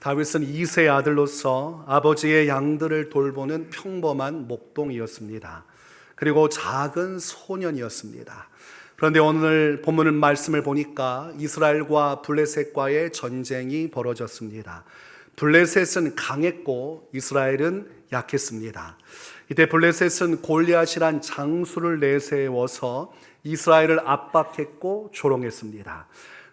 다윗은 2세 아들로서 아버지의 양들을 돌보는 평범한 목동이었습니다. 그리고 작은 소년이었습니다. 그런데 오늘 본문 말씀을 보니까 이스라엘과 블레셋과의 전쟁이 벌어졌습니다. 블레셋은 강했고 이스라엘은 약했습니다. 이때 블레셋은 골리앗이란 장수를 내세워서 이스라엘을 압박했고 조롱했습니다.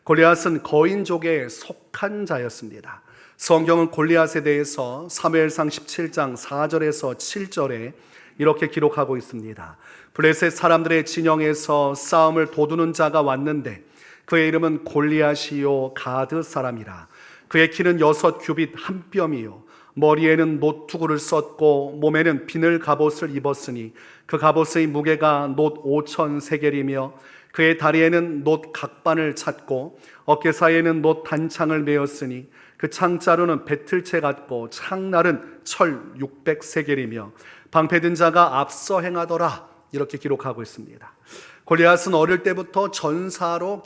골리앗은 거인족에 속한 자였습니다. 성경은 골리앗에 대해서 사무엘상 17장 4절에서 7절에 이렇게 기록하고 있습니다. 블레셋 사람들의 진영에서 싸움을 도두는 자가 왔는데 그의 이름은 골리앗이요 가드 사람이라. 그의 키는 6규빗 한 뼘이요 머리에는 노투구를 썼고 몸에는 비늘 갑옷을 입었으니 그 갑옷의 무게가 놋 5천 세겔이며 그의 다리에는 놋 각반을 찼고 어깨 사이에는 놋 단창을 메었으니 그 창자루는 배틀채 같고 창날은 철 600세겔이며 방패든 자가 앞서 행하더라. 이렇게 기록하고 있습니다. 골리앗은 어릴 때부터 전사로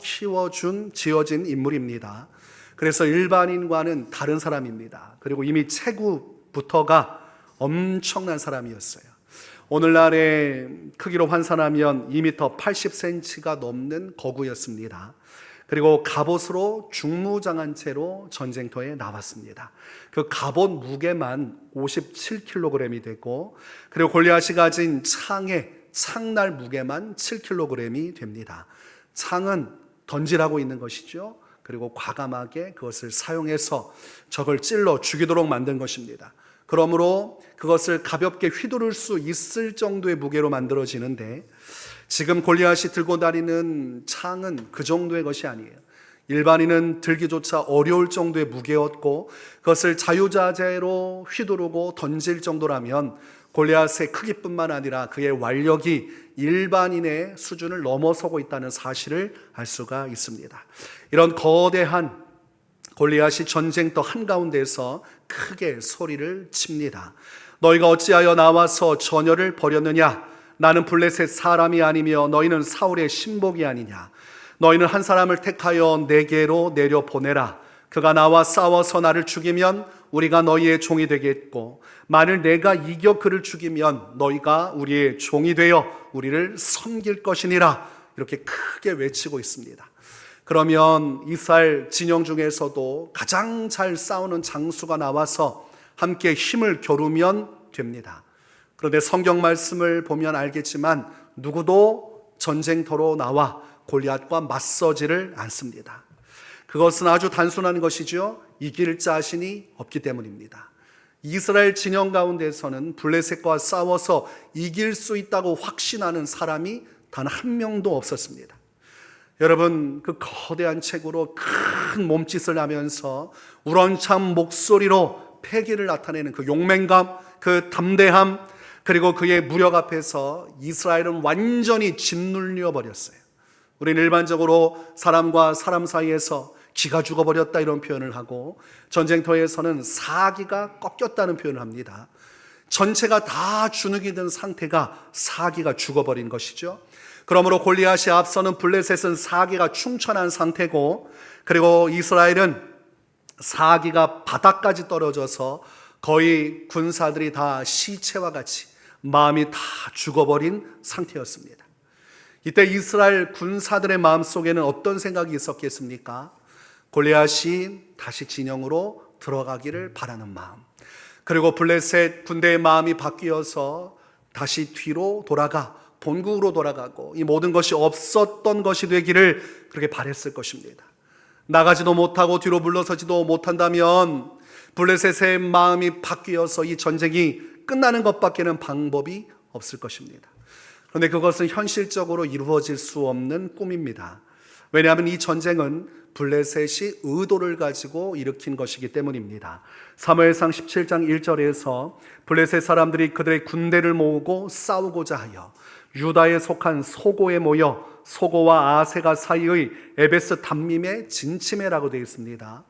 지어진 인물입니다. 그래서 일반인과는 다른 사람입니다. 그리고 이미 체구부터가 엄청난 사람이었어요. 오늘날의 크기로 환산하면 2m 80cm가 넘는 거구였습니다. 그리고 갑옷으로 중무장한 채로 전쟁터에 나왔습니다. 그 갑옷 무게만 57kg이 되고, 그리고 골리앗이 가진 창날 무게만 7kg이 됩니다. 창은 던지라고 있는 것이죠. 그리고 과감하게 그것을 사용해서 적을 찔러 죽이도록 만든 것입니다. 그러므로 그것을 가볍게 휘두를 수 있을 정도의 무게로 만들어지는데, 지금 골리앗이 들고 다니는 창은 그 정도의 것이 아니에요. 일반인은 들기조차 어려울 정도의 무게였고 그것을 자유자재로 휘두르고 던질 정도라면 골리앗의 크기뿐만 아니라 그의 완력이 일반인의 수준을 넘어서고 있다는 사실을 알 수가 있습니다. 이런 거대한 골리앗이 전쟁터 한가운데서 크게 소리를 칩니다. 너희가 어찌하여 나와서 전열을 벌였느냐? 나는 블레셋 사람이 아니며 너희는 사울의 신복이 아니냐? 너희는 한 사람을 택하여 내게로 내려보내라. 그가 나와 싸워서 나를 죽이면 우리가 너희의 종이 되겠고, 만일 내가 이겨 그를 죽이면 너희가 우리의 종이 되어 우리를 섬길 것이니라. 이렇게 크게 외치고 있습니다. 그러면 이스라엘 진영 중에서도 가장 잘 싸우는 장수가 나와서 함께 힘을 겨루면 됩니다. 그런데 성경 말씀을 보면 알겠지만 누구도 전쟁터로 나와 골리앗과 맞서지를 않습니다. 그것은 아주 단순한 것이죠. 이길 자신이 없기 때문입니다. 이스라엘 진영 가운데서는 블레셋과 싸워서 이길 수 있다고 확신하는 사람이 단 한 명도 없었습니다. 여러분, 그 거대한 체구로 큰 몸짓을 하면서 우렁찬 목소리로 패기를 나타내는 그 용맹감, 그 담대함, 그리고 그의 무력 앞에서 이스라엘은 완전히 짓눌려 버렸어요. 우리는 일반적으로 사람과 사람 사이에서 기가 죽어버렸다 이런 표현을 하고, 전쟁터에서는 사기가 꺾였다는 표현을 합니다. 전체가 다 주눅이 든 상태가 사기가 죽어버린 것이죠. 그러므로 골리앗이 앞서는 블레셋은 사기가 충천한 상태고, 그리고 이스라엘은 사기가 바닥까지 떨어져서 거의 군사들이 다 시체와 같이 마음이 다 죽어버린 상태였습니다. 이때 이스라엘 군사들의 마음속에는 어떤 생각이 있었겠습니까? 골리앗이 다시 진영으로 들어가기를 바라는 마음, 그리고 블레셋 군대의 마음이 바뀌어서 다시 뒤로 돌아가 본국으로 돌아가고 이 모든 것이 없었던 것이 되기를 그렇게 바랬을 것입니다. 나가지도 못하고 뒤로 물러서지도 못한다면 블레셋의 마음이 바뀌어서 이 전쟁이 끝나는 것밖에는 방법이 없을 것입니다. 그런데 그것은 현실적으로 이루어질 수 없는 꿈입니다. 왜냐하면 이 전쟁은 블레셋이 의도를 가지고 일으킨 것이기 때문입니다. 사무엘상 17장 1절에서 블레셋 사람들이 그들의 군대를 모으고 싸우고자 하여 유다에 속한 소고에 모여 소고와 아세가 사이의 에베스 담밈에 진침해라고 되어 있습니다.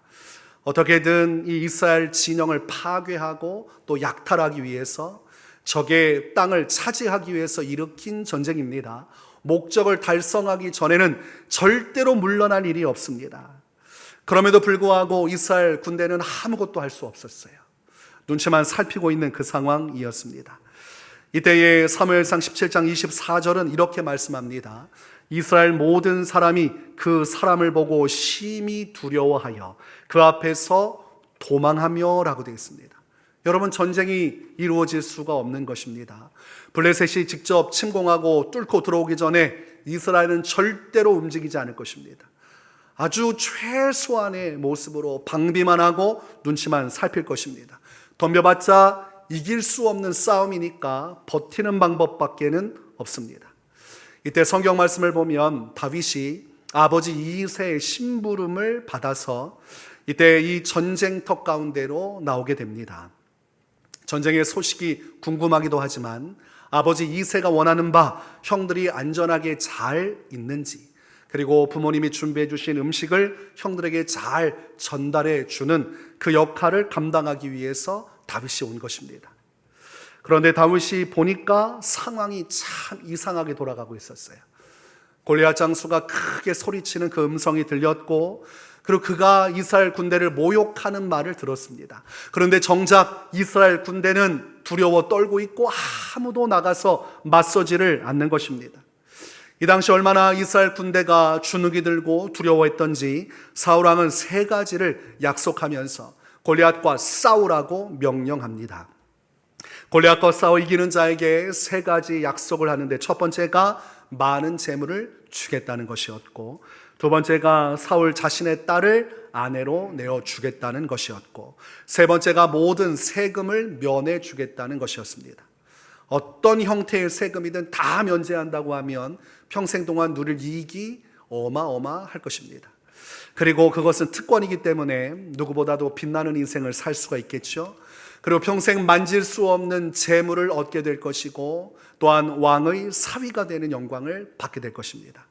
어떻게든 이 이스라엘 진영을 파괴하고 또 약탈하기 위해서, 적의 땅을 차지하기 위해서 일으킨 전쟁입니다. 목적을 달성하기 전에는 절대로 물러날 일이 없습니다. 그럼에도 불구하고 이스라엘 군대는 아무것도 할 수 없었어요. 눈치만 살피고 있는 그 상황이었습니다. 이때의 사무엘상 17장 24절은 이렇게 말씀합니다. 이스라엘 모든 사람이 그 사람을 보고 심히 두려워하여 그 앞에서 도망하며 라고 되어 있습니다. 여러분, 전쟁이 이루어질 수가 없는 것입니다. 블레셋이 직접 침공하고 뚫고 들어오기 전에 이스라엘은 절대로 움직이지 않을 것입니다. 아주 최소한의 모습으로 방비만 하고 눈치만 살필 것입니다. 덤벼봤자 이길 수 없는 싸움이니까 버티는 방법밖에는 없습니다. 이때 성경 말씀을 보면 다윗이 아버지 이새의 심부름을 받아서 이때 이 전쟁터 가운데로 나오게 됩니다. 전쟁의 소식이 궁금하기도 하지만 아버지 이새가 원하는 바 형들이 안전하게 잘 있는지, 그리고 부모님이 준비해 주신 음식을 형들에게 잘 전달해 주는 그 역할을 감당하기 위해서 다윗이 온 것입니다. 그런데 다윗이 보니까 상황이 참 이상하게 돌아가고 있었어요. 골리앗 장수가 크게 소리치는 그 음성이 들렸고, 그리고 그가 이스라엘 군대를 모욕하는 말을 들었습니다. 그런데 정작 이스라엘 군대는 두려워 떨고 있고 아무도 나가서 맞서지를 않는 것입니다. 이 당시 얼마나 이스라엘 군대가 주눅이 들고 두려워했던지 사울왕은 3가지를 약속하면서 골리앗과 싸우라고 명령합니다. 골리앗과 싸워 이기는 자에게 3가지 약속을 하는데, 첫 번째가 많은 재물을 주겠다는 것이었고, 두 번째가 사울 자신의 딸을 아내로 내어주겠다는 것이었고, 세 번째가 모든 세금을 면해주겠다는 것이었습니다. 어떤 형태의 세금이든 다 면제한다고 하면 평생 동안 누릴 이익이 어마어마할 것입니다. 그리고 그것은 특권이기 때문에 누구보다도 빛나는 인생을 살 수가 있겠죠. 그리고 평생 만질 수 없는 재물을 얻게 될 것이고, 또한 왕의 사위가 되는 영광을 받게 될 것입니다.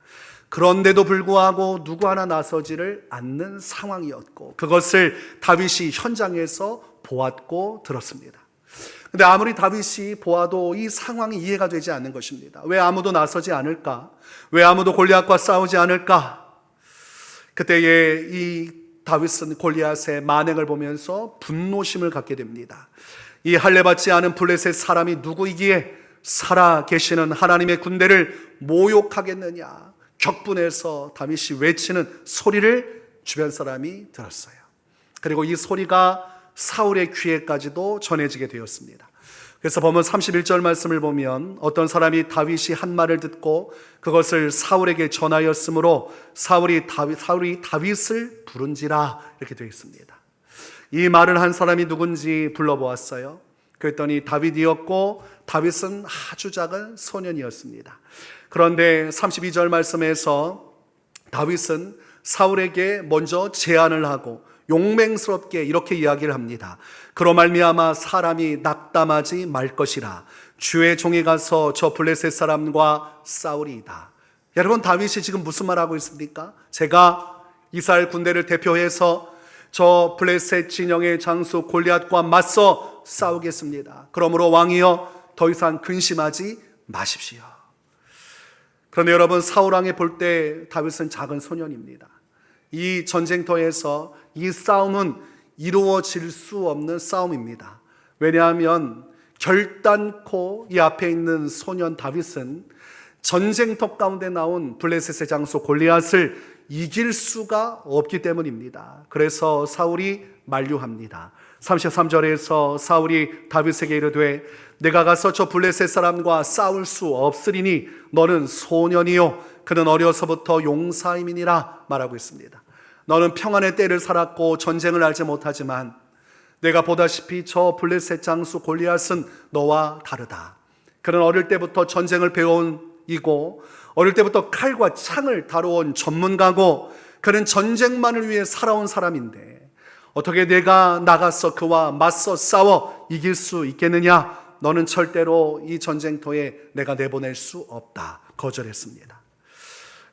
그런데도 불구하고 누구 하나 나서지를 않는 상황이었고, 그것을 다윗이 현장에서 보았고 들었습니다. 근데 아무리 다윗이 보아도 이 상황이 이해가 되지 않는 것입니다. 왜 아무도 나서지 않을까? 왜 아무도 골리앗과 싸우지 않을까? 그때에 이 다윗은 골리앗의 만행을 보면서 분노심을 갖게 됩니다. 이 할례받지 않은 블레셋 사람이 누구이기에 살아 계시는 하나님의 군대를 모욕하겠느냐? 격분해서 다윗이 외치는 소리를 주변 사람이 들었어요. 그리고 이 소리가 사울의 귀에까지도 전해지게 되었습니다. 그래서 보면 31절 말씀을 보면 어떤 사람이 다윗이 한 말을 듣고 그것을 사울에게 전하였으므로 사울이 다윗을 부른지라, 이렇게 되어 있습니다. 이 말을 한 사람이 누군지 불러보았어요. 그랬더니 다윗이었고, 다윗은 아주 작은 소년이었습니다. 그런데 32절 말씀에서 다윗은 사울에게 먼저 제안을 하고 용맹스럽게 이렇게 이야기를 합니다. 그로 말미암아 사람이 낙담하지 말 것이라. 주의 종이 가서 저 블레셋 사람과 싸우리이다. 여러분, 다윗이 지금 무슨 말하고 있습니까? 제가 이스라엘 군대를 대표해서 저 블레셋 진영의 장수 골리앗과 맞서 싸우겠습니다. 그러므로 왕이여, 더 이상 근심하지 마십시오. 그런데 여러분, 사울왕에 볼 때 다윗은 작은 소년입니다. 이 전쟁터에서 이 싸움은 이루어질 수 없는 싸움입니다. 왜냐하면 결단코 이 앞에 있는 소년 다윗은 전쟁터 가운데 나온 블레셋의 장수 골리앗을 이길 수가 없기 때문입니다. 그래서 사울이 만류합니다. 33절에서 사울이 다윗에게 이르되 내가 가서 저 블레셋 사람과 싸울 수 없으리니 너는 소년이요 그는 어려서부터 용사임이니라 말하고 있습니다. 너는 평안의 때를 살았고 전쟁을 알지 못하지만 내가 보다시피 저 블레셋 장수 골리앗은 너와 다르다. 그는 어릴 때부터 전쟁을 배운 이고 어릴 때부터 칼과 창을 다루어온 전문가고 그는 전쟁만을 위해 살아온 사람인데 어떻게 내가 나가서 그와 맞서 싸워 이길 수 있겠느냐? 너는 절대로 이 전쟁터에 내가 내보낼 수 없다. 거절했습니다.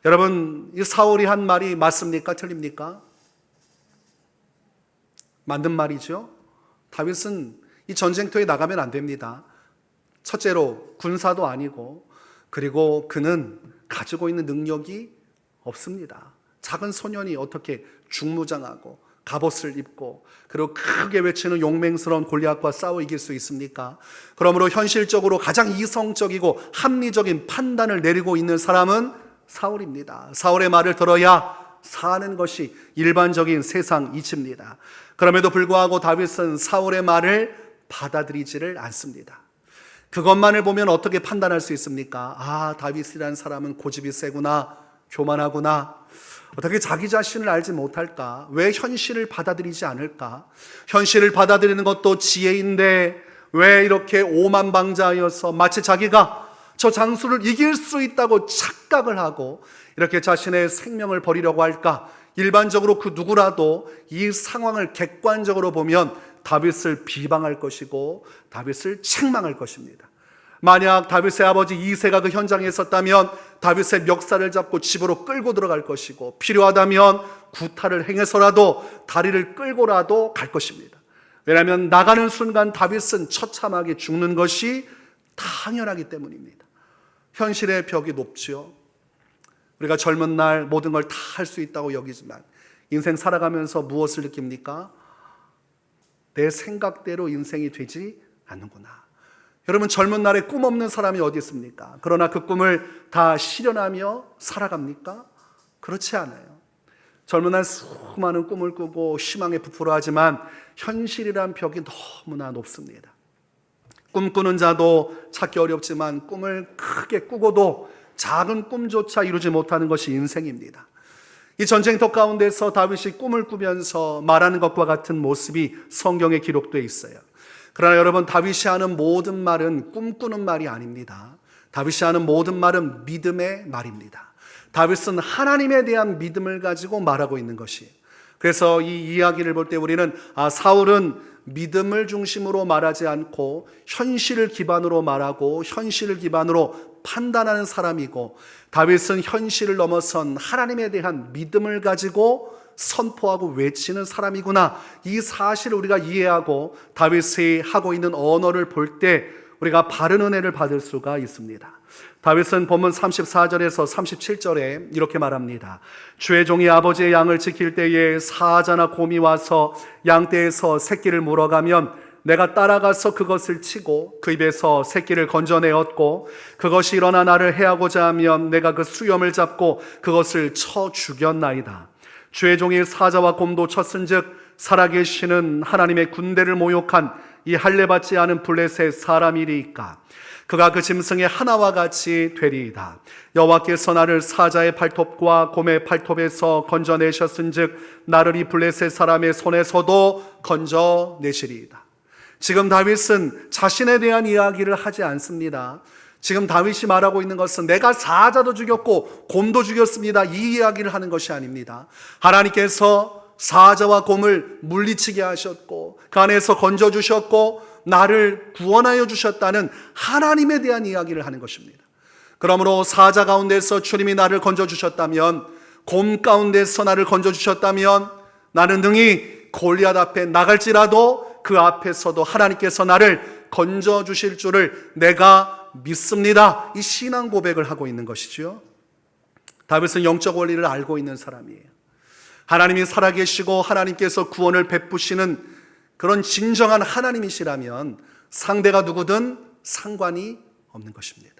여러분, 이 사울이 한 말이 맞습니까? 틀립니까? 맞는 말이죠. 다윗은 이 전쟁터에 나가면 안 됩니다. 첫째로 군사도 아니고, 그리고 그는 가지고 있는 능력이 없습니다. 작은 소년이 어떻게 중무장하고 갑옷을 입고 그리고 크게 외치는 용맹스러운 골리앗과 싸워 이길 수 있습니까? 그러므로 현실적으로 가장 이성적이고 합리적인 판단을 내리고 있는 사람은 사울입니다. 사울의 말을 들어야 사는 것이 일반적인 세상 이치입니다. 그럼에도 불구하고 다윗은 사울의 말을 받아들이지를 않습니다. 그것만을 보면 어떻게 판단할 수 있습니까? 아, 다윗이라는 사람은 고집이 세구나, 교만하구나. 어떻게 자기 자신을 알지 못할까? 왜 현실을 받아들이지 않을까? 현실을 받아들이는 것도 지혜인데 왜 이렇게 오만방자하여서 마치 자기가 저 장수를 이길 수 있다고 착각을 하고 이렇게 자신의 생명을 버리려고 할까? 일반적으로 그 누구라도 이 상황을 객관적으로 보면 다윗을 비방할 것이고 다윗을 책망할 것입니다. 만약 다윗의 아버지 이새가 그 현장에 있었다면 다윗의 멱살을 잡고 집으로 끌고 들어갈 것이고 필요하다면 구타를 행해서라도 다리를 끌고라도 갈 것입니다. 왜냐하면 나가는 순간 다윗은 처참하게 죽는 것이 당연하기 때문입니다. 현실의 벽이 높지요. 우리가 젊은 날 모든 걸 다 할 수 있다고 여기지만 인생 살아가면서 무엇을 느낍니까? 내 생각대로 인생이 되지 않는구나. 여러분, 젊은 날에 꿈 없는 사람이 어디 있습니까? 그러나 그 꿈을 다 실현하며 살아갑니까? 그렇지 않아요. 젊은 날 수많은 꿈을 꾸고 희망에 부풀어하지만 현실이란 벽이 너무나 높습니다. 꿈꾸는 자도 찾기 어렵지만 꿈을 크게 꾸고도 작은 꿈조차 이루지 못하는 것이 인생입니다. 이 전쟁터 가운데서 다윗이 꿈을 꾸면서 말하는 것과 같은 모습이 성경에 기록되어 있어요. 그러나 여러분, 다윗이 하는 모든 말은 꿈꾸는 말이 아닙니다. 다윗이 하는 모든 말은 믿음의 말입니다. 다윗은 하나님에 대한 믿음을 가지고 말하고 있는 것이에요. 그래서 이 이야기를 볼 때 우리는 사울은 믿음을 중심으로 말하지 않고 현실을 기반으로 말하고 현실을 기반으로 판단하는 사람이고, 다윗은 현실을 넘어선 하나님에 대한 믿음을 가지고 선포하고 외치는 사람이구나. 이 사실을 우리가 이해하고 다윗이 하고 있는 언어를 볼 때 우리가 바른 은혜를 받을 수가 있습니다. 다윗은 본문 34절에서 37절에 이렇게 말합니다. 주의 종이 아버지의 양을 지킬 때에 사자나 곰이 와서 양떼에서 새끼를 물어가면 내가 따라가서 그것을 치고 그 입에서 새끼를 건져내었고, 그것이 일어나 나를 해하고자 하면 내가 그 수염을 잡고 그것을 쳐 죽였나이다. 주의 종이 사자와 곰도 쳤은즉 살아계시는 하나님의 군대를 모욕한 이 할례받지 않은 블레셋 사람이리이까. 그가 그 짐승의 하나와 같이 되리이다. 여호와께서 나를 사자의 발톱과 곰의 발톱에서 건져내셨은즉 나를 이 블레셋 사람의 손에서도 건져내시리이다. 지금 다윗은 자신에 대한 이야기를 하지 않습니다. 지금 다윗이 말하고 있는 것은 내가 사자도 죽였고 곰도 죽였습니다, 이 이야기를 하는 것이 아닙니다. 하나님께서 사자와 곰을 물리치게 하셨고 그 안에서 건져주셨고 나를 구원하여 주셨다는 하나님에 대한 이야기를 하는 것입니다. 그러므로 사자 가운데서 주님이 나를 건져주셨다면, 곰 가운데서 나를 건져주셨다면 나는 능히 골리앗 앞에 나갈지라도 그 앞에서도 하나님께서 나를 건져주실 줄을 내가 믿습니다. 이 신앙 고백을 하고 있는 것이죠. 다윗은 영적 원리를 알고 있는 사람이에요. 하나님이 살아계시고 하나님께서 구원을 베푸시는 그런 진정한 하나님이시라면 상대가 누구든 상관이 없는 것입니다.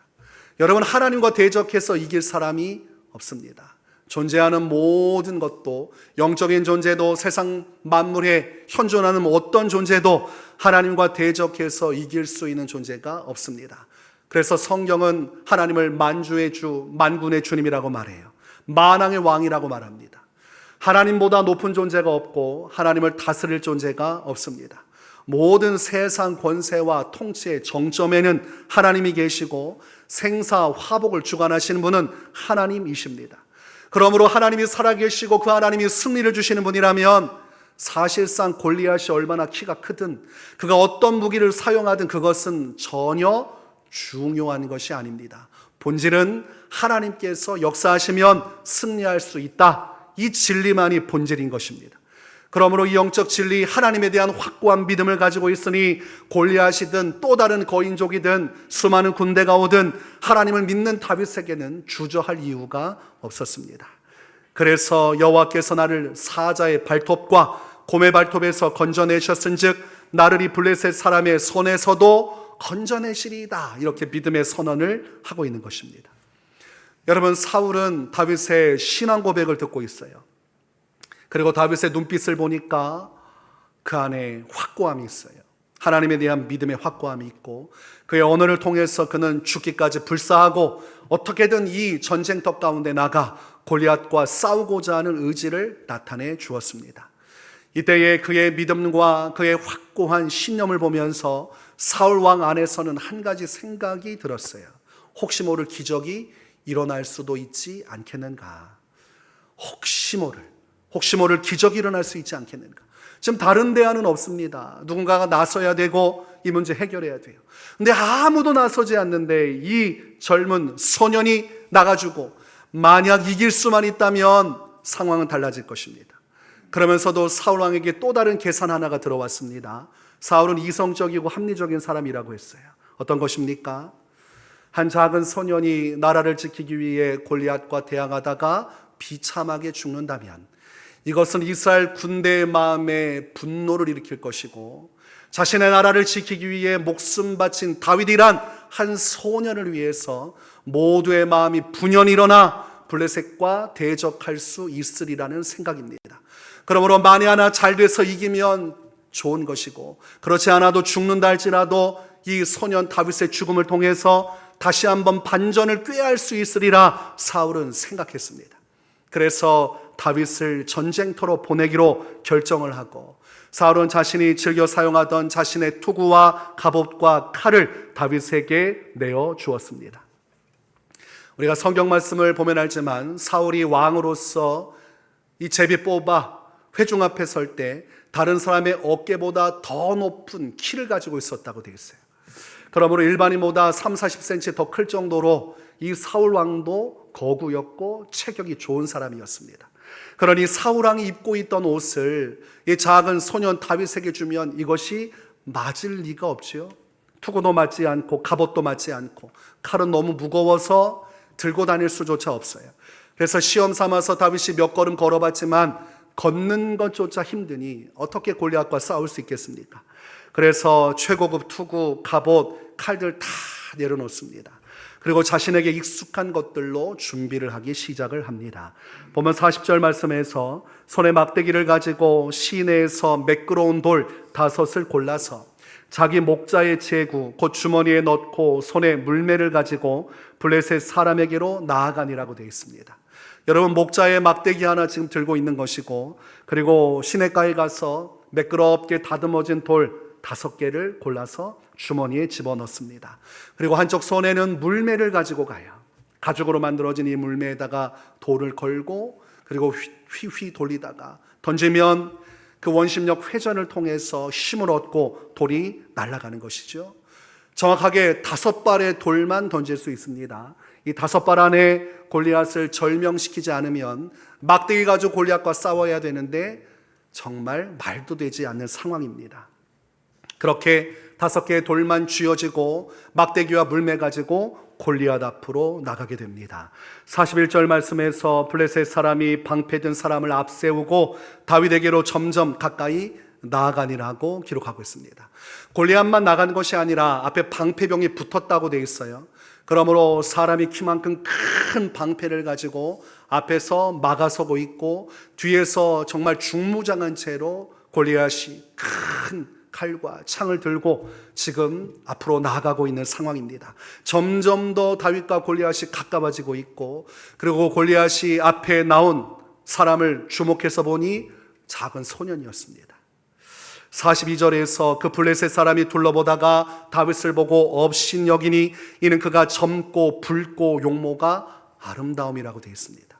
여러분, 하나님과 대적해서 이길 사람이 없습니다. 존재하는 모든 것도, 영적인 존재도, 세상 만물에 현존하는 어떤 존재도 하나님과 대적해서 이길 수 있는 존재가 없습니다. 그래서 성경은 하나님을 만주의 주, 만군의 주님이라고 말해요. 만왕의 왕이라고 말합니다. 하나님보다 높은 존재가 없고 하나님을 다스릴 존재가 없습니다. 모든 세상 권세와 통치의 정점에는 하나님이 계시고 생사 화복을 주관하시는 분은 하나님이십니다. 그러므로 하나님이 살아계시고 그 하나님이 승리를 주시는 분이라면 사실상 골리앗이 얼마나 키가 크든 그가 어떤 무기를 사용하든 그것은 전혀 중요한 것이 아닙니다. 본질은 하나님께서 역사하시면 승리할 수 있다, 이 진리만이 본질인 것입니다. 그러므로 이 영적 진리, 하나님에 대한 확고한 믿음을 가지고 있으니 골리앗이든 또 다른 거인족이든 수많은 군대가 오든 하나님을 믿는 다윗에게는 주저할 이유가 없었습니다. 그래서 여호와께서 나를 사자의 발톱과 곰의 발톱에서 건져내셨은즉 나를 이 블레셋 사람의 손에서도 건져내시리이다. 이렇게 믿음의 선언을 하고 있는 것입니다. 여러분, 사울은 다윗의 신앙 고백을 듣고 있어요. 그리고 다윗의 눈빛을 보니까 그 안에 확고함이 있어요. 하나님에 대한 믿음의 확고함이 있고, 그의 언어를 통해서 그는 죽기까지 불사하고 어떻게든 이 전쟁터 가운데 나가 골리앗과 싸우고자 하는 의지를 나타내 주었습니다. 이때에 그의 믿음과 그의 확고한 신념을 보면서 사울 왕 안에서는 한 가지 생각이 들었어요. 혹시 모를 기적이 일어날 수도 있지 않겠는가? 혹시 모를 기적이 일어날 수 있지 않겠는가? 지금 다른 대안은 없습니다. 누군가가 나서야 되고 이 문제 해결해야 돼요. 근데 아무도 나서지 않는데 이 젊은 소년이 나가지고 만약 이길 수만 있다면 상황은 달라질 것입니다. 그러면서도 사울 왕에게 또 다른 계산 하나가 들어왔습니다. 사울은 이성적이고 합리적인 사람이라고 했어요. 어떤 것입니까? 한 작은 소년이 나라를 지키기 위해 골리앗과 대항하다가 비참하게 죽는다면 이것은 이스라엘 군대의 마음에 분노를 일으킬 것이고, 자신의 나라를 지키기 위해 목숨 바친 다윗이란 한 소년을 위해서 모두의 마음이 분연히 일어나 블레셋과 대적할 수 있으리라는 생각입니다. 그러므로 만에 하나 잘 돼서 이기면 좋은 것이고, 그렇지 않아도 죽는다 할지라도 이 소년 다윗의 죽음을 통해서 다시 한번 반전을 꾀할 수 있으리라 사울은 생각했습니다. 그래서 다윗을 전쟁터로 보내기로 결정을 하고, 사울은 자신이 즐겨 사용하던 자신의 투구와 갑옷과 칼을 다윗에게 내어 주었습니다. 우리가 성경 말씀을 보면 알지만 사울이 왕으로서 이 제비 뽑아 회중 앞에 설 때 다른 사람의 어깨보다 더 높은 키를 가지고 있었다고 되어 있어요. 그러므로 일반인보다 30-40cm 더 클 정도로 이 사울 왕도 거구였고 체격이 좋은 사람이었습니다. 그러니 사울 왕이 입고 있던 옷을 이 작은 소년 다윗에게 주면 이것이 맞을 리가 없지요. 투구도 맞지 않고 갑옷도 맞지 않고 칼은 너무 무거워서 들고 다닐 수조차 없어요. 그래서 시험 삼아서 다윗이 몇 걸음 걸어봤지만 걷는 것조차 힘드니 어떻게 골리앗과 싸울 수 있겠습니까? 그래서 최고급 투구, 갑옷, 칼들 다 내려놓습니다. 그리고 자신에게 익숙한 것들로 준비를 하기 시작을 합니다. 보면 40절 말씀에서 손에 막대기를 가지고 시내에서 매끄러운 돌 5을 골라서 자기 목자의 제구 곧 주머니에 넣고 손에 물매를 가지고 블레셋 사람에게로 나아가니라고 되어 있습니다. 여러분, 목자의 막대기 하나 지금 들고 있는 것이고, 그리고 시냇가에 가서 매끄럽게 다듬어진 돌 5개를 골라서 주머니에 집어넣습니다. 그리고 한쪽 손에는 물매를 가지고 가요. 가죽으로 만들어진 이 물매에다가 돌을 걸고, 그리고 휘휘 돌리다가 던지면 그 원심력 회전을 통해서 힘을 얻고 돌이 날아가는 것이죠. 정확하게 5발의 돌만 던질 수 있습니다. 이 5발 안에 골리앗을 절명시키지 않으면 막대기 가지고 골리앗과 싸워야 되는데 정말 말도 되지 않는 상황입니다. 그렇게 5개의 돌만 쥐어지고 막대기와 물매 가지고 골리앗 앞으로 나가게 됩니다. 41절 말씀에서 블레셋 사람이 방패든 사람을 앞세우고 다윗에게로 점점 가까이 나아가니라고 기록하고 있습니다. 골리앗만 나간 것이 아니라 앞에 방패병이 붙었다고 되어 있어요. 그러므로 사람이 키만큼 큰 방패를 가지고 앞에서 막아서고 있고, 뒤에서 정말 중무장한 채로 골리앗이 큰 칼과 창을 들고 지금 앞으로 나아가고 있는 상황입니다. 점점 더 다윗과 골리앗이 가까워지고 있고, 그리고 골리앗이 앞에 나온 사람을 주목해서 보니 작은 소년이었습니다. 42절에서 그 블레셋 사람이 둘러보다가 다윗을 보고 업신여기니 이는 그가 젊고 붉고 용모가 아름다움이라고 되어 있습니다.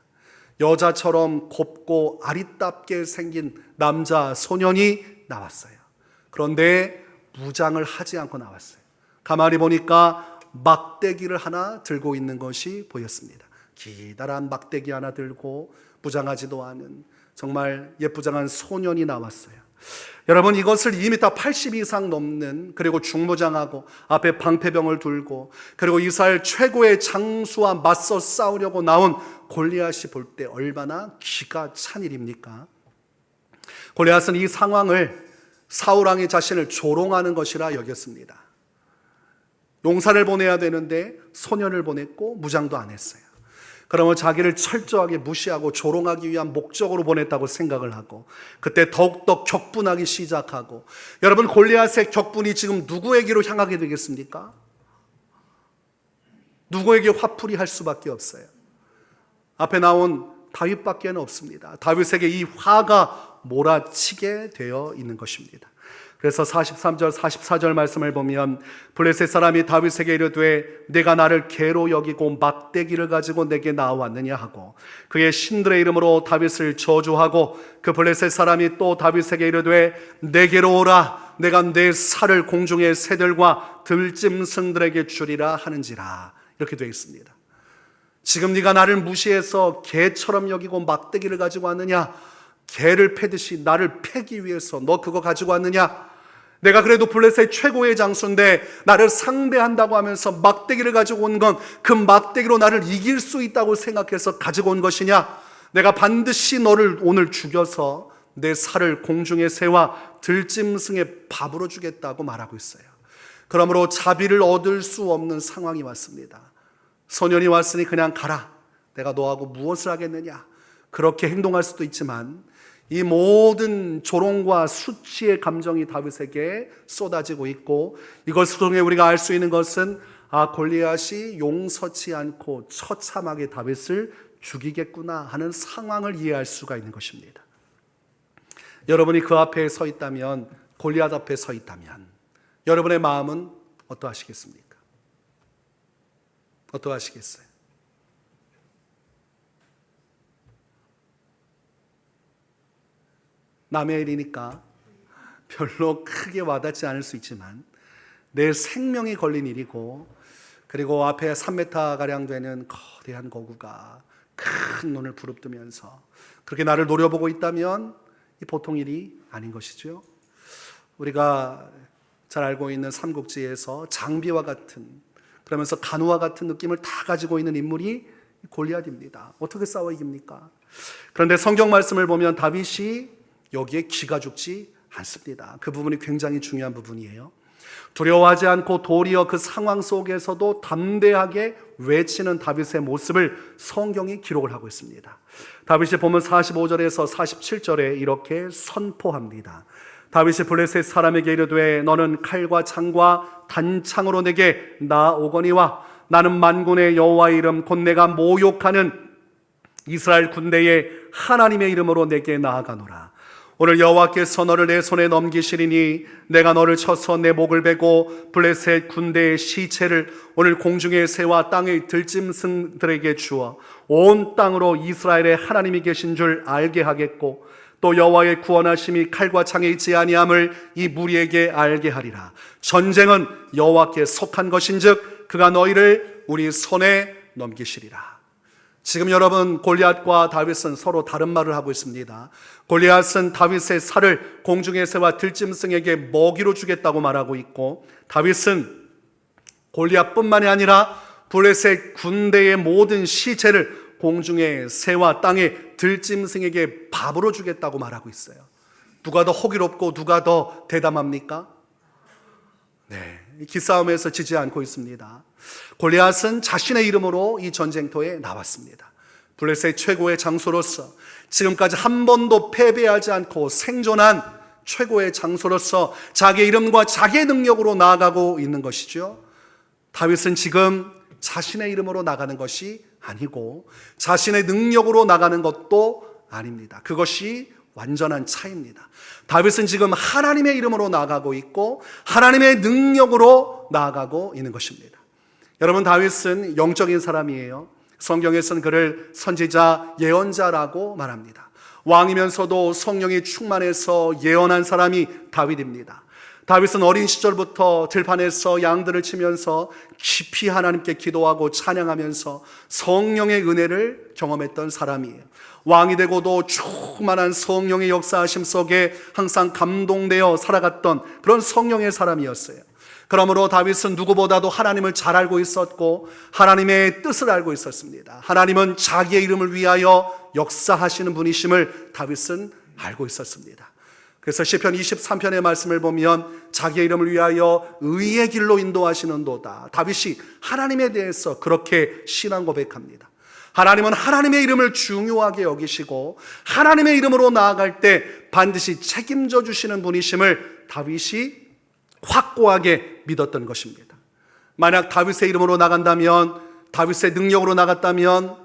여자처럼 곱고 아리답게 생긴 남자 소년이 나왔어요. 그런데 무장을 하지 않고 나왔어요. 가만히 보니까 막대기를 하나 들고 있는 것이 보였습니다. 기다란 막대기 하나 들고 무장하지도 않은 정말 예쁘장한 소년이 나왔어요. 여러분, 이것을 2m 80 이상 넘는, 그리고 중무장하고 앞에 방패병을 들고, 그리고 이스라엘 최고의 장수와 맞서 싸우려고 나온 골리앗이 볼 때 얼마나 기가 찬 일입니까? 골리앗은 이 상황을 사울 왕이 자신을 조롱하는 것이라 여겼습니다. 용사를 보내야 되는데 소년을 보냈고 무장도 안 했어요. 그러면 자기를 철저하게 무시하고 조롱하기 위한 목적으로 보냈다고 생각을 하고, 그때 더욱더 격분하기 시작하고, 여러분, 골리앗의 격분이 지금 누구에게로 향하게 되겠습니까? 누구에게 화풀이 할 수밖에 없어요. 앞에 나온 다윗밖에 없습니다. 다윗에게 이 화가 몰아치게 되어 있는 것입니다. 그래서 43절 44절 말씀을 보면, 블레셋 사람이 다윗에게 이르되 내가 나를 개로 여기고 막대기를 가지고 내게 나왔느냐 하고, 그의 신들의 이름으로 다윗을 저주하고, 그 블레셋 사람이 또 다윗에게 이르되 내게로 오라, 내가 내 살을 공중의 새들과 들짐승들에게 주리라 하는지라. 이렇게 되어 있습니다. 지금 네가 나를 무시해서 개처럼 여기고 막대기를 가지고 왔느냐? 개를 패듯이 나를 패기 위해서 너 그거 가지고 왔느냐? 내가 그래도 블레셋 최고의 장수인데 나를 상대한다고 하면서 막대기를 가지고 온 건 그 막대기로 나를 이길 수 있다고 생각해서 가지고 온 것이냐? 내가 반드시 너를 오늘 죽여서 내 살을 공중의 새와 들짐승의 밥으로 주겠다고 말하고 있어요. 그러므로 자비를 얻을 수 없는 상황이 왔습니다. 소년이 왔으니 그냥 가라, 내가 너하고 무엇을 하겠느냐, 그렇게 행동할 수도 있지만, 이 모든 조롱과 수치의 감정이 다윗에게 쏟아지고 있고, 이것을 통해 우리가 알 수 있는 것은 골리앗이 용서치 않고 처참하게 다윗을 죽이겠구나 하는 상황을 이해할 수가 있는 것입니다. 여러분이 그 앞에 서 있다면, 골리앗 앞에 서 있다면 여러분의 마음은 어떠하시겠습니까? 어떠하시겠어요? 남의 일이니까 별로 크게 와닿지 않을 수 있지만, 내 생명이 걸린 일이고, 그리고 앞에 3m가량 되는 거대한 거구가 큰 눈을 부릅뜨면서 그렇게 나를 노려보고 있다면 이 보통 일이 아닌 것이죠. 우리가 잘 알고 있는 삼국지에서 장비와 같은, 그러면서 간우와 같은 느낌을 다 가지고 있는 인물이 골리앗입니다. 어떻게 싸워 이깁니까? 그런데 성경 말씀을 보면 다윗이 여기에 기가 죽지 않습니다. 그 부분이 굉장히 중요한 부분이에요. 두려워하지 않고 도리어 그 상황 속에서도 담대하게 외치는 다윗의 모습을 성경이 기록을 하고 있습니다. 다윗이 보면 45절에서 47절에 이렇게 선포합니다. 다윗이 블레셋 사람에게 이르되 너는 칼과 창과 단창으로 내게 나오거니와 나는 만군의 여호와의 이름 곧 내가 모욕하는 이스라엘 군대의 하나님의 이름으로 내게 나아가노라. 오늘 여호와께서 너를 내 손에 넘기시리니 내가 너를 쳐서 내 목을 베고 블레셋 군대의 시체를 오늘 공중의 새와 땅의 들짐승들에게 주어 온 땅으로 이스라엘의 하나님이 계신 줄 알게 하겠고, 또 여호와의 구원하심이 칼과 창에 있지 아니함을 이 무리에게 알게 하리라. 전쟁은 여호와께 속한 것인즉 그가 너희를 우리 손에 넘기시리라. 지금 여러분, 골리앗과 다윗은 서로 다른 말을 하고 있습니다. 골리앗은 다윗의 살을 공중의 새와 들짐승에게 먹이로 주겠다고 말하고 있고, 다윗은 골리앗뿐만이 아니라 블레셋 군대의 모든 시체를 공중의 새와 땅의 들짐승에게 밥으로 주겠다고 말하고 있어요. 누가 더 호기롭고 누가 더 대담합니까? 네, 기싸움에서 지지 않고 있습니다. 골리앗은 자신의 이름으로 이 전쟁터에 나왔습니다. 블레셋 최고의 장소로서 지금까지 한 번도 패배하지 않고 생존한 최고의 장소로서 자기의 이름과 자기의 능력으로 나아가고 있는 것이죠. 다윗은 지금 자신의 이름으로 나가는 것이 아니고 자신의 능력으로 나가는 것도 아닙니다. 그것이 완전한 차이입니다. 다윗은 지금 하나님의 이름으로 나아가고 있고 하나님의 능력으로 나아가고 있는 것입니다. 여러분, 다윗은 영적인 사람이에요. 성경에서는 그를 선지자, 예언자라고 말합니다. 왕이면서도 성령이 충만해서 예언한 사람이 다윗입니다. 다윗은 어린 시절부터 들판에서 양들을 치면서 깊이 하나님께 기도하고 찬양하면서 성령의 은혜를 경험했던 사람이에요. 왕이 되고도 충만한 성령의 역사하심 속에 항상 감동되어 살아갔던 그런 성령의 사람이었어요. 그러므로 다윗은 누구보다도 하나님을 잘 알고 있었고 하나님의 뜻을 알고 있었습니다. 하나님은 자기의 이름을 위하여 역사하시는 분이심을 다윗은 알고 있었습니다. 그래서 시편 23편의 말씀을 보면 자기의 이름을 위하여 의의 길로 인도하시는도다. 다윗이 하나님에 대해서 그렇게 신앙 고백합니다. 하나님은 하나님의 이름을 중요하게 여기시고 하나님의 이름으로 나아갈 때 반드시 책임져 주시는 분이심을 다윗이 확고하게 믿었던 것입니다. 만약 다윗의 이름으로 나간다면, 다윗의 능력으로 나갔다면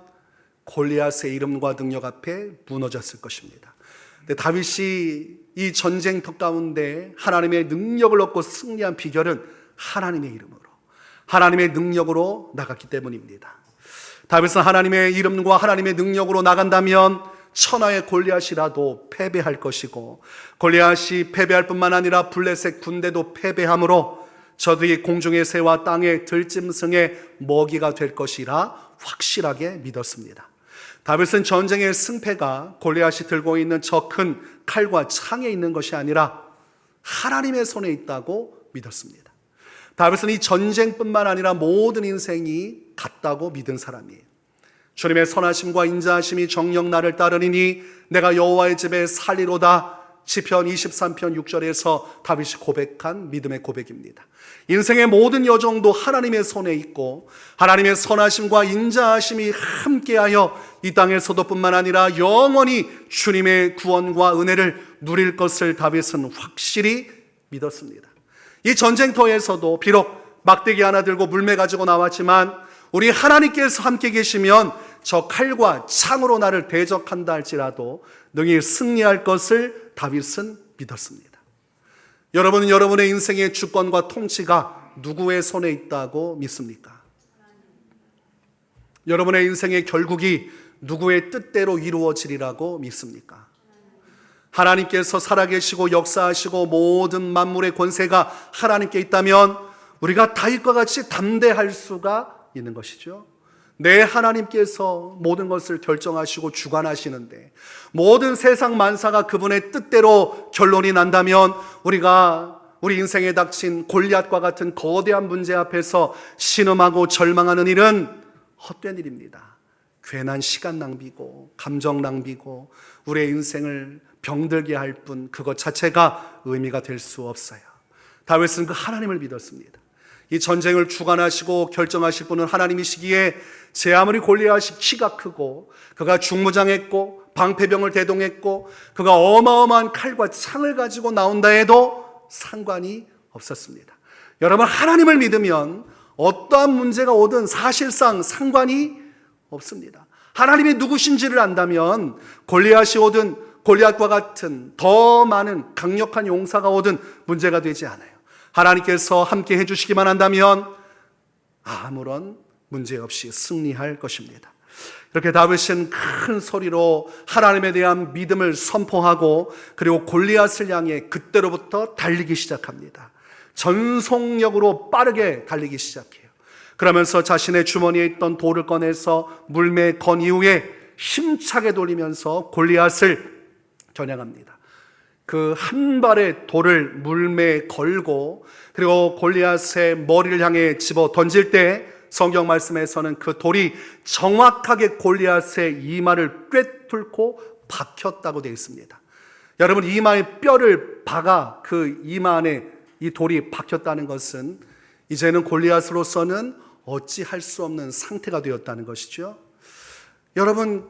골리앗의 이름과 능력 앞에 무너졌을 것입니다. 근데 다윗이 이 전쟁터 가운데 하나님의 능력을 얻고 승리한 비결은 하나님의 이름으로, 하나님의 능력으로 나갔기 때문입니다. 다윗은 하나님의 이름과 하나님의 능력으로 나간다면 천하의 골리앗이라도 패배할 것이고, 골리앗이 패배할 뿐만 아니라 블레셋 군대도 패배하므로 저들이 공중의 새와 땅의 들짐승의 먹이가 될 것이라 확실하게 믿었습니다. 다윗은 전쟁의 승패가 골리앗이 들고 있는 저 큰 칼과 창에 있는 것이 아니라 하나님의 손에 있다고 믿었습니다. 다윗은 이 전쟁뿐만 아니라 모든 인생이 같다고 믿은 사람이에요. 주님의 선하심과 인자하심이 정녕 나를 따르리니 내가 여호와의 집에 살리로다. 시편 23편 6절에서 다윗이 고백한 믿음의 고백입니다. 인생의 모든 여정도 하나님의 손에 있고 하나님의 선하심과 인자하심이 함께하여 이 땅에서도 뿐만 아니라 영원히 주님의 구원과 은혜를 누릴 것을 다윗은 확실히 믿었습니다. 이 전쟁터에서도 비록 막대기 하나 들고 물매 가지고 나왔지만 우리 하나님께서 함께 계시면 저 칼과 창으로 나를 대적한다 할지라도 능히 승리할 것을 다윗은 믿었습니다. 여러분은 여러분의 인생의 주권과 통치가 누구의 손에 있다고 믿습니까? 여러분의 인생의 결국이 누구의 뜻대로 이루어지리라고 믿습니까? 하나님께서 살아계시고 역사하시고 모든 만물의 권세가 하나님께 있다면 우리가 다윗과 같이 담대할 수가 있는 것이죠. 내 하나님께서 모든 것을 결정하시고 주관하시는데 모든 세상 만사가 그분의 뜻대로 결론이 난다면 우리가 우리 인생에 닥친 골리앗과 같은 거대한 문제 앞에서 신음하고 절망하는 일은 헛된 일입니다. 괜한 시간 낭비고 감정 낭비고 우리의 인생을 병들게 할 뿐 그것 자체가 의미가 될 수 없어요. 다윗은 그 하나님을 믿었습니다. 이 전쟁을 주관하시고 결정하실 분은 하나님이시기에 제 아무리 골리앗이 키가 크고 그가 중무장했고 방패병을 대동했고 그가 어마어마한 칼과 창을 가지고 나온다 해도 상관이 없었습니다. 여러분, 하나님을 믿으면 어떠한 문제가 오든 사실상 상관이 없습니다. 하나님이 누구신지를 안다면 골리앗이 오든 골리앗과 같은 더 많은 강력한 용사가 오든 문제가 되지 않아요. 하나님께서 함께 해주시기만 한다면 아무런 문제 없이 승리할 것입니다. 이렇게 다윗은 큰 소리로 하나님에 대한 믿음을 선포하고 그리고 골리앗을 향해 그때로부터 달리기 시작합니다. 전속력으로 빠르게 달리기 시작해요. 그러면서 자신의 주머니에 있던 돌을 꺼내서 물매에 건 이후에 힘차게 돌리면서 골리앗을 겨냥합니다. 그 한 발의 돌을 물매에 걸고 그리고 골리앗의 머리를 향해 집어 던질 때 성경 말씀에서는 그 돌이 정확하게 골리앗의 이마를 꿰뚫고 박혔다고 되어 있습니다. 여러분, 이마에 뼈를 박아 그 이마 안에 이 돌이 박혔다는 것은 이제는 골리앗으로서는 어찌할 수 없는 상태가 되었다는 것이죠. 여러분,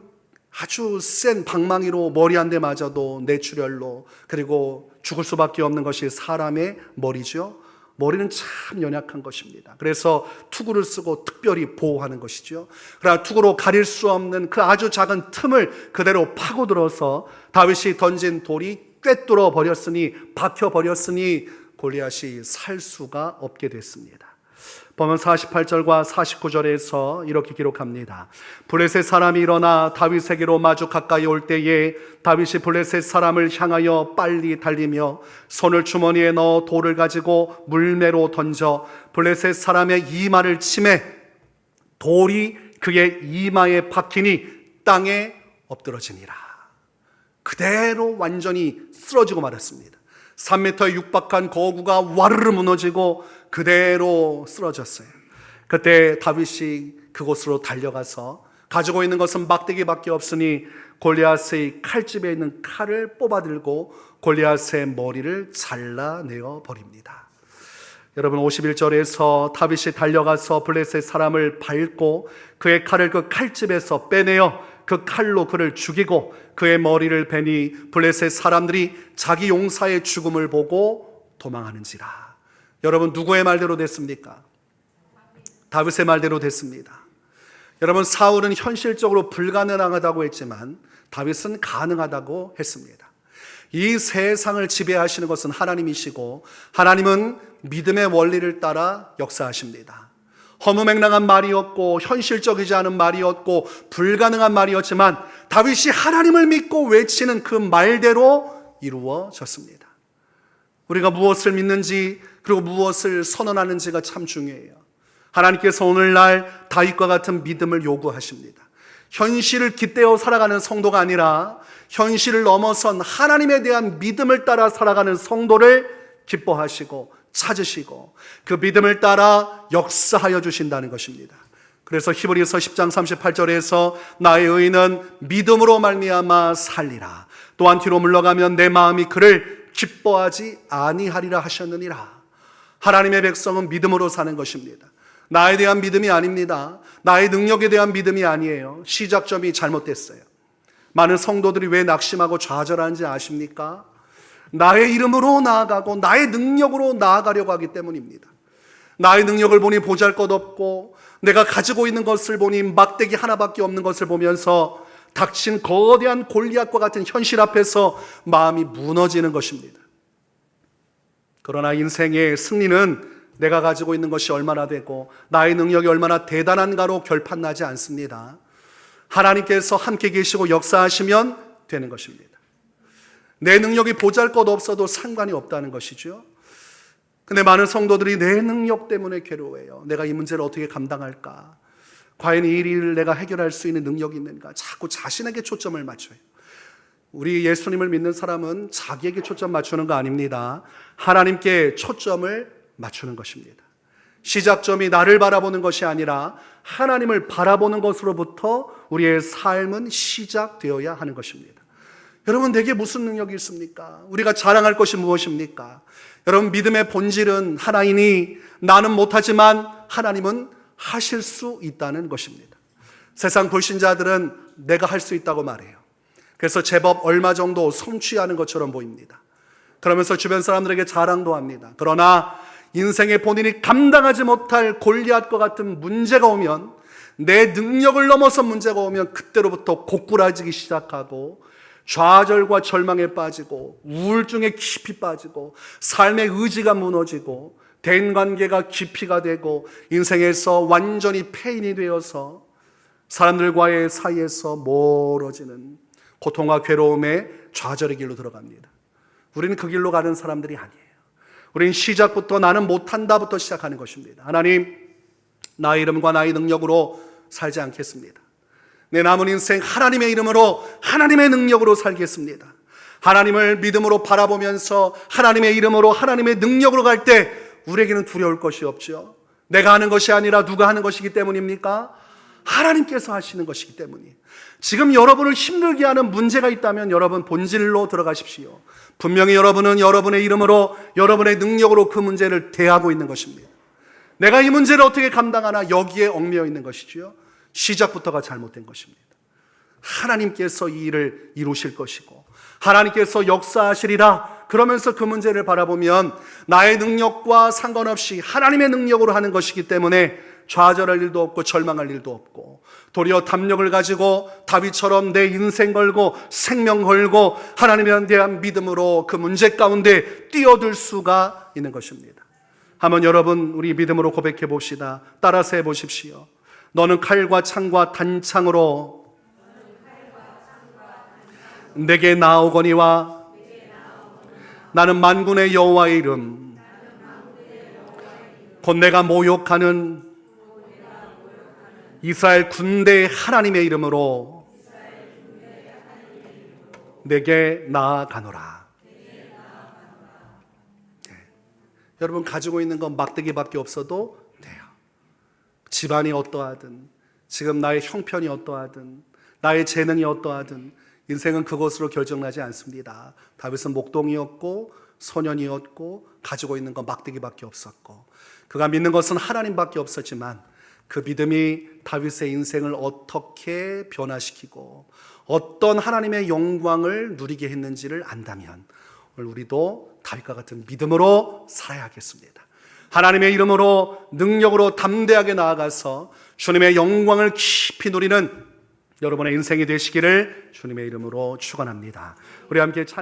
아주 센 방망이로 머리 한 대 맞아도 뇌출혈로 그리고 죽을 수밖에 없는 것이 사람의 머리죠. 머리는 참 연약한 것입니다. 그래서 투구를 쓰고 특별히 보호하는 것이죠. 그러나 투구로 가릴 수 없는 그 아주 작은 틈을 그대로 파고들어서 다윗이 던진 돌이 꿰뚫어 버렸으니 박혀 버렸으니 골리앗이 살 수가 없게 됐습니다. 보면 48절과 49절에서 이렇게 기록합니다. 블레셋 사람이 일어나 다윗에게로 마주 가까이 올 때에 다윗이 블레셋 사람을 향하여 빨리 달리며 손을 주머니에 넣어 돌을 가지고 물매로 던져 블레셋 사람의 이마를 치매 돌이 그의 이마에 박히니 땅에 엎드러지니라. 그대로 완전히 쓰러지고 말았습니다. 3m에 육박한 거구가 와르르 무너지고 그대로 쓰러졌어요. 그때 다윗이 그곳으로 달려가서 가지고 있는 것은 막대기밖에 없으니 골리앗의 칼집에 있는 칼을 뽑아들고 골리앗의 머리를 잘라내어 버립니다. 여러분, 51절에서 다윗이 달려가서 블레셋 사람을 밟고 그의 칼을 그 칼집에서 빼내어 그 칼로 그를 죽이고 그의 머리를 베니 블레셋 사람들이 자기 용사의 죽음을 보고 도망하는지라. 여러분, 누구의 말대로 됐습니까? 다윗의 말대로 됐습니다. 여러분, 사울은 현실적으로 불가능하다고 했지만 다윗은 가능하다고 했습니다. 이 세상을 지배하시는 것은 하나님이시고 하나님은 믿음의 원리를 따라 역사하십니다. 허무맹랑한 말이었고 현실적이지 않은 말이었고 불가능한 말이었지만 다윗이 하나님을 믿고 외치는 그 말대로 이루어졌습니다. 우리가 무엇을 믿는지 그리고 무엇을 선언하는지가 참 중요해요. 하나님께서 오늘날 다윗과 같은 믿음을 요구하십니다. 현실을 깃대어 살아가는 성도가 아니라 현실을 넘어선 하나님에 대한 믿음을 따라 살아가는 성도를 기뻐하시고 찾으시고 그 믿음을 따라 역사하여 주신다는 것입니다. 그래서 히브리서 10장 38절에서 나의 의인은 믿음으로 말미암아 살리라. 또한 뒤로 물러가면 내 마음이 그를 기뻐하지 아니하리라 하셨느니라. 하나님의 백성은 믿음으로 사는 것입니다. 나에 대한 믿음이 아닙니다. 나의 능력에 대한 믿음이 아니에요. 시작점이 잘못됐어요. 많은 성도들이 왜 낙심하고 좌절하는지 아십니까? 나의 이름으로 나아가고 나의 능력으로 나아가려고 하기 때문입니다. 나의 능력을 보니 보잘것없고 내가 가지고 있는 것을 보니 막대기 하나밖에 없는 것을 보면서 닥친 거대한 골리앗과 같은 현실 앞에서 마음이 무너지는 것입니다. 그러나 인생의 승리는 내가 가지고 있는 것이 얼마나 되고 나의 능력이 얼마나 대단한가로 결판나지 않습니다. 하나님께서 함께 계시고 역사하시면 되는 것입니다. 내 능력이 보잘것없어도 상관이 없다는 것이죠. 근데 많은 성도들이 내 능력 때문에 괴로워해요. 내가 이 문제를 어떻게 감당할까? 과연 이 일을 내가 해결할 수 있는 능력이 있는가? 자꾸 자신에게 초점을 맞춰요. 우리 예수님을 믿는 사람은 자기에게 초점 맞추는 거 아닙니다. 하나님께 초점을 맞추는 것입니다. 시작점이 나를 바라보는 것이 아니라 하나님을 바라보는 것으로부터 우리의 삶은 시작되어야 하는 것입니다. 여러분, 내게 무슨 능력이 있습니까? 우리가 자랑할 것이 무엇입니까? 여러분, 믿음의 본질은 하나이니 나는 못하지만 하나님은 하실 수 있다는 것입니다. 세상 불신자들은 내가 할 수 있다고 말해요. 그래서 제법 얼마 정도 성취하는 것처럼 보입니다. 그러면서 주변 사람들에게 자랑도 합니다. 그러나 인생에 본인이 감당하지 못할 골리앗과 같은 문제가 오면, 내 능력을 넘어선 문제가 오면 그때로부터 고꾸라지기 시작하고 좌절과 절망에 빠지고 우울증에 깊이 빠지고 삶의 의지가 무너지고 대인관계가 깊이가 되고 인생에서 완전히 폐인이 되어서 사람들과의 사이에서 멀어지는 고통과 괴로움에 좌절의 길로 들어갑니다. 우리는 그 길로 가는 사람들이 아니에요. 우리는 시작부터 나는 못한다부터 시작하는 것입니다. 하나님, 나의 이름과 나의 능력으로 살지 않겠습니다. 내 남은 인생 하나님의 이름으로 하나님의 능력으로 살겠습니다. 하나님을 믿음으로 바라보면서 하나님의 이름으로 하나님의 능력으로 갈 때 우리에게는 두려울 것이 없죠. 내가 하는 것이 아니라 누가 하는 것이기 때문입니까? 하나님께서 하시는 것이기 때문이에요. 지금 여러분을 힘들게 하는 문제가 있다면 여러분 본질로 들어가십시오. 분명히 여러분은 여러분의 이름으로 여러분의 능력으로 그 문제를 대하고 있는 것입니다. 내가 이 문제를 어떻게 감당하나 여기에 얽매여 있는 것이지요. 시작부터가 잘못된 것입니다. 하나님께서 이 일을 이루실 것이고 하나님께서 역사하시리라 그러면서 그 문제를 바라보면 나의 능력과 상관없이 하나님의 능력으로 하는 것이기 때문에 좌절할 일도 없고 절망할 일도 없고 도리어 담력을 가지고 다윗처럼 내 인생 걸고 생명 걸고 하나님에 대한 믿음으로 그 문제 가운데 뛰어들 수가 있는 것입니다. 한번 여러분 우리 믿음으로 고백해 봅시다. 따라서 해보십시오. 너는 칼과 창과 단창으로 내게 나오거니와 나는 만군의 여호와의 이름 곧 내가 모욕하는 이스라엘 군대의 하나님의 이름으로 내게 나아가노라. 여러분 가지고 있는 건 막대기밖에 없어도 돼요. 집안이 어떠하든, 지금 나의 형편이 어떠하든, 나의 재능이 어떠하든 인생은 그것으로 결정나지 않습니다. 다윗은 목동이었고 소년이었고 가지고 있는 건 막대기밖에 없었고, 그가 믿는 것은 하나님밖에 없었지만 그 믿음이 다윗의 인생을 어떻게 변화시키고 어떤 하나님의 영광을 누리게 했는지를 안다면 오늘 우리도 다윗과 같은 믿음으로 살아야겠습니다. 하나님의 이름으로 능력으로 담대하게 나아가서 주님의 영광을 깊이 누리는 여러분의 인생이 되시기를 주님의 이름으로 축원합니다. 우리 함께 찬양